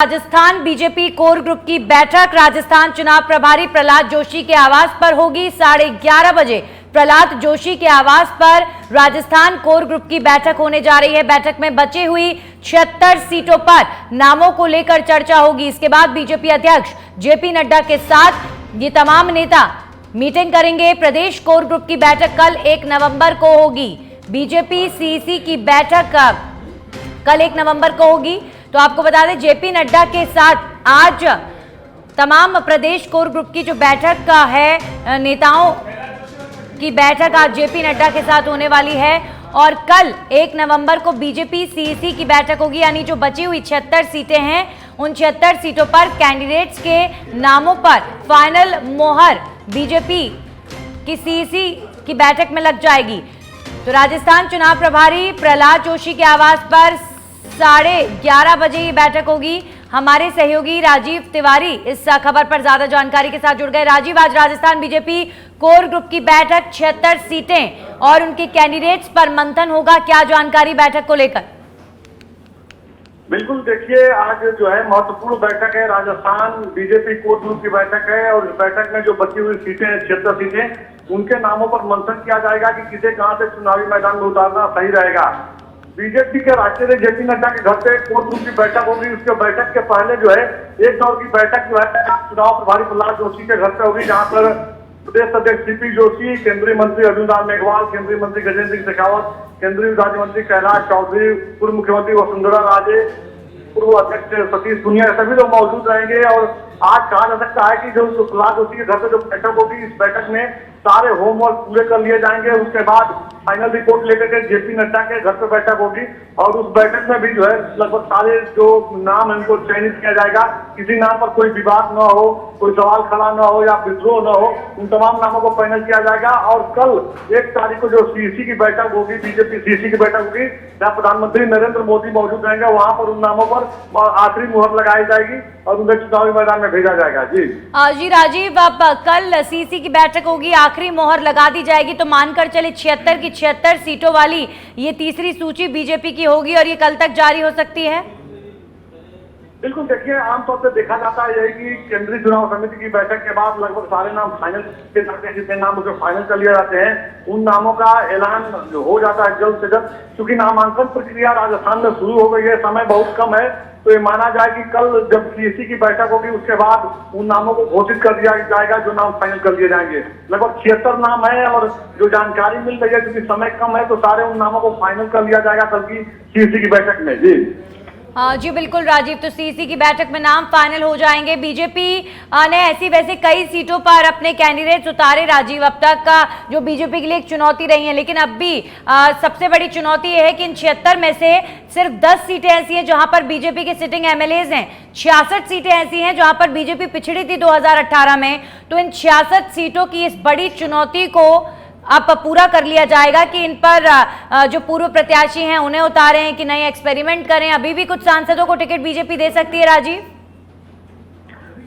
Rajasthan BJP core group की बैठक राजस्थान चुनाव प्रभारी प्रहलाद जोशी के आवास पर होगी 11:30 बजे। प्रहलाद जोशी के आवास पर राजस्थान कोर ग्रुप की बैठक होने जा रही है। बैठक में बची हुई 76 सीटों पर नामों को लेकर चर्चा होगी। इसके बाद बीजेपी अध्यक्ष जेपी नड्डा के साथ ये तमाम नेता मीटिंग करेंगे। प्रदेश कोर ग्रुप की बैठक कल 1 नवंबर को होगी। बीजेपी सीईसी की बैठक कल 1 नवंबर को होगी। तो आपको बता दें जेपी नड्डा के साथ आज तमाम प्रदेश कोर ग्रुप की जो बैठक का है, नेताओं की बैठक आज जेपी नड्डा के साथ होने वाली है। और कल 1 नवंबर को बीजेपी सीईसी की बैठक होगी, यानी जो बची हुई 76 सीटें हैं उन 76 सीटों पर कैंडिडेट्स के नामों पर फाइनल मोहर बीजेपी की सीईसी की बैठक में लग जाएगी। तो राजस्थान चुनाव प्रभारी प्रहलाद जोशी के आवास पर 11:30 बजे ये बैठक होगी। हमारे सहयोगी राजीव तिवारी इस खबर पर ज्यादा जानकारी के साथ जुड़ गए। राजीव, आज राजस्थान बीजेपी कोर ग्रुप की बैठक 76 सीटें और उनके कैंडिडेट्स पर मंथन होगा, क्या जानकारी बैठक को लेकर? बिल्कुल, देखिए आज जो है महत्वपूर्ण बैठक है, राजस्थान बीजेपी कोर ग्रुप की बैठक है। और इस बैठक में जो बची हुई सीटें हैं 76 सीटें, उनके नामों पर मंथन किया जाएगा कि किसे कहां से चुनावी मैदान में उतारना सही रहेगा। बीजेपी के राष्ट्रीय जेपी नड्डा के घर पे कोर ग्रुप की बैठक होगी। उसके बैठक के पहले जो है एक दौर की बैठक जो है चुनाव प्रभारी प्रहलाद जोशी के घर पे होगी, जहां पर प्रदेश अध्यक्ष सीपी जोशी, केंद्रीय मंत्री अर्जुन राम मेघवाल, केंद्रीय मंत्री गजेंद्र सिंह शेखावत, केंद्रीय राज्य मंत्री कैलाश चौधरी, पूर्व मुख्यमंत्री वसुंधरा राजे, पूर्व अध्यक्ष सतीश पुनिया, सभी लोग मौजूद रहेंगे। और आज कहा जा सकता है कि जो प्रहलाद जोशी के घर पे जो बैठक होगी, इस बैठक में सारे होमवर्क पूरे कर लिए जाएंगे। उसके बाद फाइनल रिपोर्ट लेकर के जेपी नड्डा के घर पे बैठक होगी और उस बैठक में भी जो है लगभग सारे जो नाम है उनको चयनित किया जाएगा। किसी नाम पर कोई विवाद न हो, कोई सवाल खड़ा न हो या विद्रोह न हो, उन तमाम नामों को फाइनल किया जाएगा। और कल 1 तारीख को जो सीईसी की बैठक होगी, बीजेपी सीईसी की बैठक होगी, जहाँ प्रधानमंत्री नरेंद्र मोदी मौजूद रहेंगे, वहां पर उन नामों पर आखिरी मुहर लगाई जाएगी और उन्हें चुनावी मैदान में भेजा जाएगा। जी राजीव, अब कल सीईसी की बैठक होगी, आखिरी मोहर लगा दी जाएगी, तो मानकर चले 76 की 76 सीटों वाली ये तीसरी सूची बीजेपी की होगी और ये कल तक जारी हो सकती है। बिल्कुल, देखिए आमतौर पर देखा जाता है यही कि केंद्रीय चुनाव समिति की बैठक के बाद लगभग सारे नाम फाइनल किए जाते हैं। जितने नाम उसको फाइनल कर लिए जाते हैं उन नामों का ऐलान हो जाता है जल्द से जल्द। क्योंकि नामांकन प्रक्रिया राजस्थान में शुरू हो गई है, समय बहुत कम है, तो ये माना जाए कि कल जब सीईसी की बैठक होगी उसके बाद उन नामों को घोषित कर दिया जाएगा जो नाम फाइनल कर दिए जाएंगे। लगभग 76 नाम है और जो जानकारी मिल रही है क्योंकि समय कम है तो सारे उन नामों को फाइनल कर लिया जाएगा कल की सीईसी की बैठक में। जी बिल्कुल राजीव, तो सीईसी की बैठक में नाम फाइनल हो जाएंगे। बीजेपी ने ऐसी वैसे कई सीटों पर अपने कैंडिडेट्स उतारे राजीव, अब तक का जो बीजेपी के लिए एक चुनौती रही है, लेकिन अब भी सबसे बड़ी चुनौती यह है कि इन 76 में से सिर्फ 10 सीटें ऐसी हैं जहां पर बीजेपी के सिटिंग एमएलएज हैं, 66 सीटें ऐसी हैं जहां पर बीजेपी पिछड़ी थी 2018 में। तो इन 66 सीटों की इस बड़ी चुनौती को अब पूरा कर लिया जाएगा कि इन पर जो पूर्व प्रत्याशी हैं उन्हें उतारें कि नहीं एक्सपेरिमेंट करें। अभी भी कुछ सांसदों को टिकट बीजेपी दे सकती है राजीव।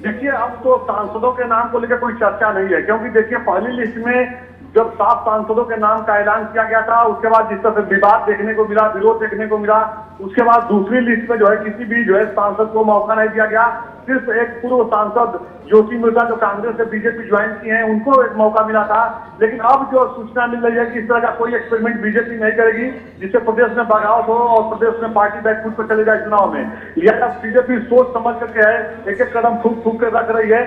देखिए अब तो सांसदों के नाम को लेकर कोई चर्चा नहीं है, क्योंकि देखिए पहली लिस्ट में जब 7 सांसदों के नाम का ऐलान किया गया था, उसके बाद जिस तरह से विवाद देखने को मिला, विरोध देखने को मिला, उसके बाद दूसरी लिस्ट में जो है किसी भी जो है सांसद को मौका नहीं दिया गया। सिर्फ एक पूर्व सांसद ज्योति मिर्जा जो कांग्रेस से बीजेपी ज्वाइन किए हैं उनको एक मौका मिला था। लेकिन अब जो सूचना मिल रही है कि इस तरह का कोई एक्सपेरिमेंट बीजेपी नहीं करेगी जिससे प्रदेश में बगावत हो और प्रदेश में पार्टी बैकफुट पर चले जाए चुनाव में। लिहाजा बीजेपी सोच समझ करके है, एक एक कदम फूक फूक के रख रही है।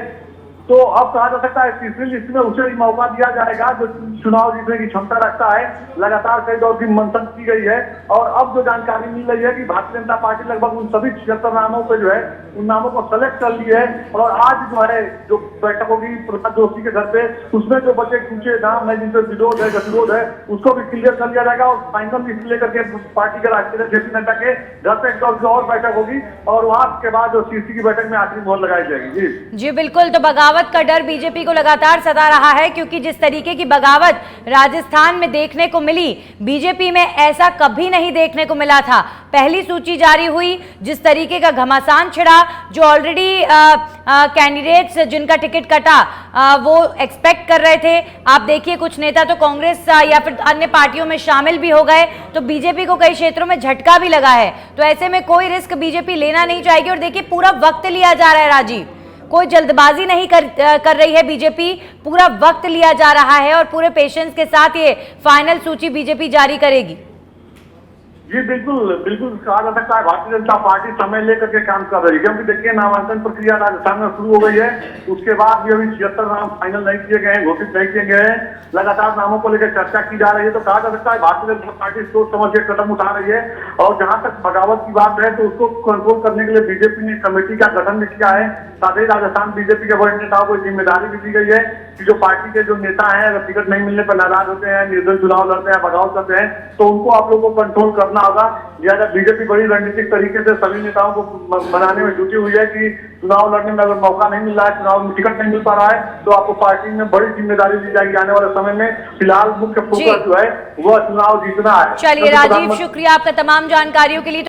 तो अब कहा जा सकता है तीसरी लिस्ट में उसे ही मौका दिया जाएगा जो चुनाव जीतने की क्षमता रखता है। लगातार कई दौर की मंथन की गई है और अब जो जानकारी मिल रही है कि भारतीय जनता पार्टी लगभग उन सभी 76 नामों पे जो है उन नामों को सेलेक्ट कर ली है। और आज जो है जो बैठक होगी प्रहलाद जोशी के घर पे, उसमें जो बचे कुछ नाम है जिनसे विरोध है गतिरोध है उसको भी क्लियर कर लिया जाएगा। और फाइनल लिस्ट लेकर के पार्टी के राष्ट्रीय जेपी नड्डा के घर पे एक और बैठक होगी और वहां के बाद जो सीईसी की बैठक में आखिरी मोहर लगाई जाएगी। जी बिल्कुल, तो बगावत बगावत का डर बीजेपी को लगातार सता रहा है, क्योंकि जिस तरीके की बगावत राजस्थान में देखने को मिली, बीजेपी में ऐसा कभी नहीं देखने को मिला था। पहली सूची जारी हुई, जिस तरीके का घमासान छिड़ा, जो ऑलरेडी कैंडिडेट्स जिनका टिकट कटा वो एक्सपेक्ट कर रहे थे। आप देखिए कुछ नेता तो कांग्रेस या फिर अन्य पार्टियों में शामिल भी हो गए, तो बीजेपी को कई क्षेत्रों में झटका भी लगा है। तो ऐसे में कोई रिस्क बीजेपी लेना नहीं चाहेगी। और देखिए पूरा वक्त लिया जा रहा है राजीव, कोई जल्दबाजी नहीं कर रही है बीजेपी, पूरा वक्त लिया जा रहा है और पूरे पेशेंस के साथ ये फाइनल सूची बीजेपी जारी करेगी। जी बिल्कुल बिल्कुल, कहा जा सकता है भारतीय जनता पार्टी समय लेकर के काम कर रही है, क्योंकि देखिए नामांकन प्रक्रिया राजस्थान में शुरू हो गई है। उसके बाद भी अभी 76 नाम फाइनल नहीं किए गए हैं, घोषित नहीं किए गए हैं। लगातार नामों को लेकर चर्चा की जा रही है। तो कहा जा सकता है भारतीय जनता पार्टी सोच समझ के कदम उठा रही है। और जहां तक बगावत की बात है तो उसको कंट्रोल करने के लिए बीजेपी ने कमेटी का गठन भी किया है। साथ ही राजस्थान बीजेपी के वरिष्ठ नेताओं को जिम्मेदारी भी दी गई है कि जो पार्टी के जो नेता हैं अगर टिकट नहीं मिलने पर नाराज होते हैं, निर्दल चुनाव लड़ते हैं, बगावत करते हैं, तो उनको आप लोगों को कंट्रोल करना होगा। लिहाजा बीजेपी बड़ी रणनीतिक तरीके से सभी नेताओं को बनाने में जुटी हुई है कि चुनाव लड़ने में अगर मौका नहीं मिल रहा है, चुनाव में टिकट नहीं मिल पा रहा है, तो आपको पार्टी में बड़ी जिम्मेदारी दी जाएगी आने वाले समय में। फिलहाल मुख्य फोकस जो है वह चुनाव जीतना है। चलिए राजीव, शुक्रिया आपका तमाम जानकारियों के लिए।